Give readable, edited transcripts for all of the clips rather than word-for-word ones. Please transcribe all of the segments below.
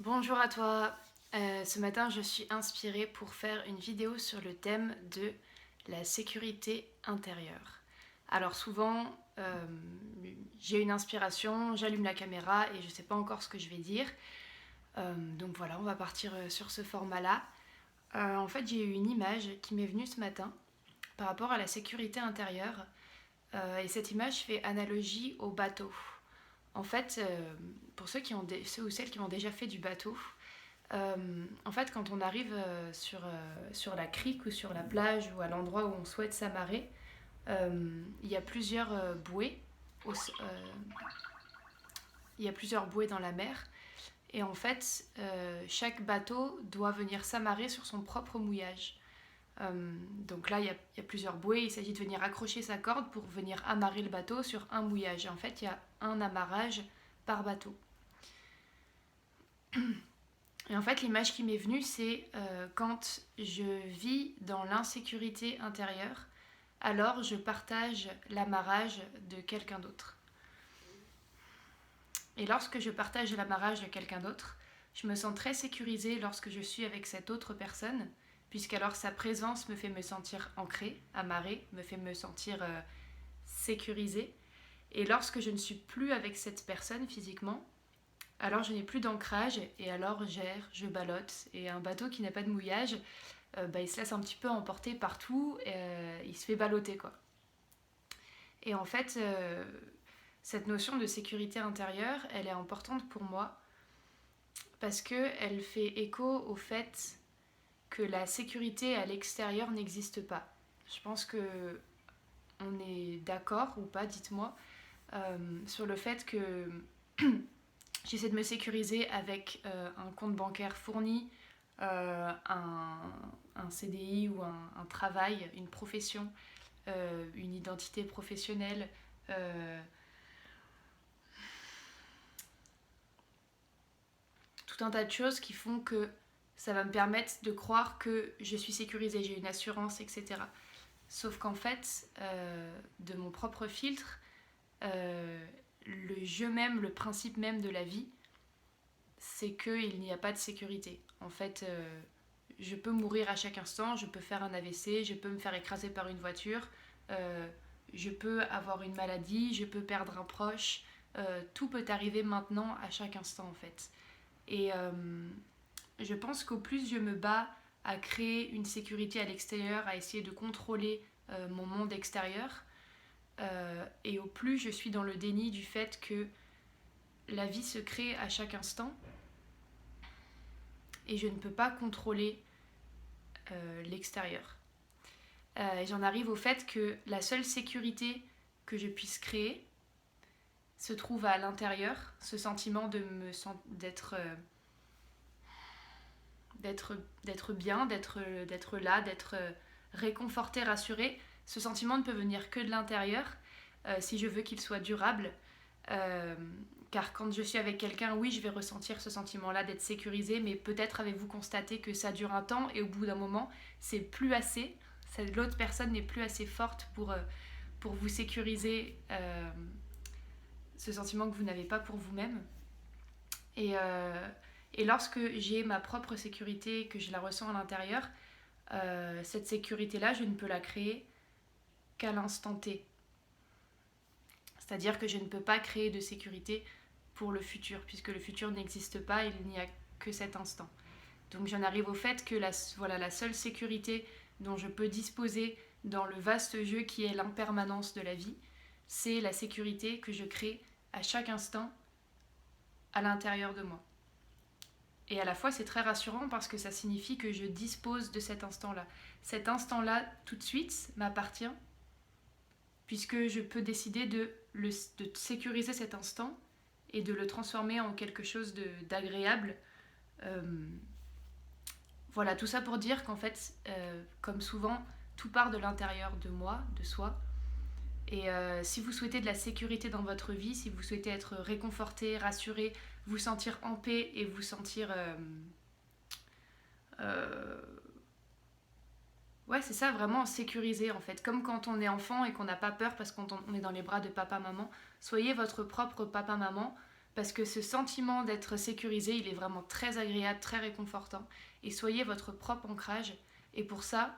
Bonjour à toi. Ce matin, je suis inspirée pour faire une vidéo sur le thème de la sécurité intérieure. Alors souvent, j'ai une inspiration, j'allume la caméra et je ne sais pas encore ce que je vais dire. Donc voilà, on va partir sur ce format-là. En fait, j'ai eu une image qui m'est venue ce matin par rapport à la sécurité intérieure. Et cette image fait analogie au bateau. En fait, pour ceux ou celles qui ont déjà fait du bateau, en fait, quand on arrive sur la crique ou sur la plage ou à l'endroit où on souhaite s'amarrer, il y a plusieurs bouées. Il y a plusieurs bouées dans la mer. Et en fait, chaque bateau doit venir s'amarrer sur son propre mouillage. Donc là, il y a plusieurs bouées. Il s'agit de venir accrocher sa corde pour venir amarrer le bateau sur un mouillage. Et en fait, il y a un amarrage par bateau. Et en fait, l'image qui m'est venue, c'est quand je vis dans l'insécurité intérieure, alors je partage l'amarrage de quelqu'un d'autre. Et lorsque je partage l'amarrage de quelqu'un d'autre, je me sens très sécurisée lorsque je suis avec cette autre personne, puisqu'alors sa présence me fait me sentir ancrée, amarrée, me fait me sentir sécurisée. Et lorsque je ne suis plus avec cette personne physiquement, alors je n'ai plus d'ancrage et alors je ballotte. Et un bateau qui n'a pas de mouillage, il se laisse un petit peu emporter partout, il se fait balloter quoi. Et en fait, cette notion de sécurité intérieure, elle est importante pour moi parce qu'elle fait écho au fait que la sécurité à l'extérieur n'existe pas. Je pense que on est d'accord ou pas, dites-moi, sur le fait que j'essaie de me sécuriser avec un compte bancaire fourni, un CDI ou un travail, une profession, une identité professionnelle, tout un tas de choses qui font que ça va me permettre de croire que je suis sécurisée, j'ai une assurance, etc. Sauf qu'en fait, de mon propre filtre, le jeu même, le principe même de la vie, c'est qu'il n'y a pas de sécurité. En fait, je peux mourir à chaque instant, je peux faire un AVC, je peux me faire écraser par une voiture, euh, je peux avoir une maladie, je peux perdre un proche, tout peut arriver maintenant à chaque instant en fait. Et je pense qu'au plus je me bats à créer une sécurité à l'extérieur, à essayer de contrôler mon monde extérieur, et au plus je suis dans le déni du fait que la vie se crée à chaque instant et je ne peux pas contrôler l'extérieur. Et j'en arrive au fait que la seule sécurité que je puisse créer se trouve à l'intérieur, ce sentiment d'être bien, d'être là, d'être réconforté, rassuré. Ce sentiment ne peut venir que de l'intérieur si je veux qu'il soit durable. Car quand je suis avec quelqu'un, oui, je vais ressentir ce sentiment-là d'être sécurisé, mais peut-être avez-vous constaté que ça dure un temps et au bout d'un moment, c'est plus assez. L'autre personne n'est plus assez forte pour vous sécuriser ce sentiment que vous n'avez pas pour vous-même. Et, euh, et lorsque j'ai ma propre sécurité, que je la ressens à l'intérieur, cette sécurité-là, je ne peux la créer qu'à l'instant T. C'est-à-dire que je ne peux pas créer de sécurité pour le futur, puisque le futur n'existe pas, il n'y a que cet instant. Donc j'en arrive au fait que la seule sécurité dont je peux disposer dans le vaste jeu qui est l'impermanence de la vie, c'est la sécurité que je crée à chaque instant à l'intérieur de moi. Et à la fois, c'est très rassurant parce que ça signifie que je dispose de cet instant-là. Cet instant-là, tout de suite, m'appartient, puisque je peux décider de sécuriser cet instant et de le transformer en quelque chose d'agréable. Euh, voilà, tout ça pour dire qu'en fait, comme souvent, tout part de l'intérieur de moi, de soi. Et si vous souhaitez de la sécurité dans votre vie, si vous souhaitez être réconforté, rassuré, vous sentir en paix et vous sentir... ouais, c'est ça, vraiment sécurisé en fait. Comme quand on est enfant et qu'on n'a pas peur parce qu'on est dans les bras de papa-maman. Soyez votre propre papa-maman. parce que ce sentiment d'être sécurisé, il est vraiment très agréable, très réconfortant. Et soyez votre propre ancrage. Et pour ça,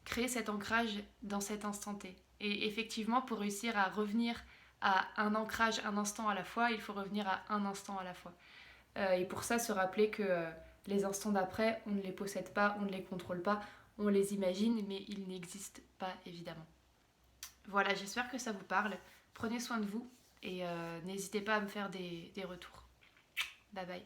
créez cet ancrage dans cet instant T. Et effectivement, pour réussir à revenir à un ancrage un instant à la fois, il faut revenir à un instant à la fois. Et pour ça, se rappeler que les instants d'après, on ne les possède pas, on ne les contrôle pas, on les imagine, mais ils n'existent pas évidemment. Voilà, j'espère que ça vous parle. Prenez soin de vous et n'hésitez pas à me faire des retours. Bye bye.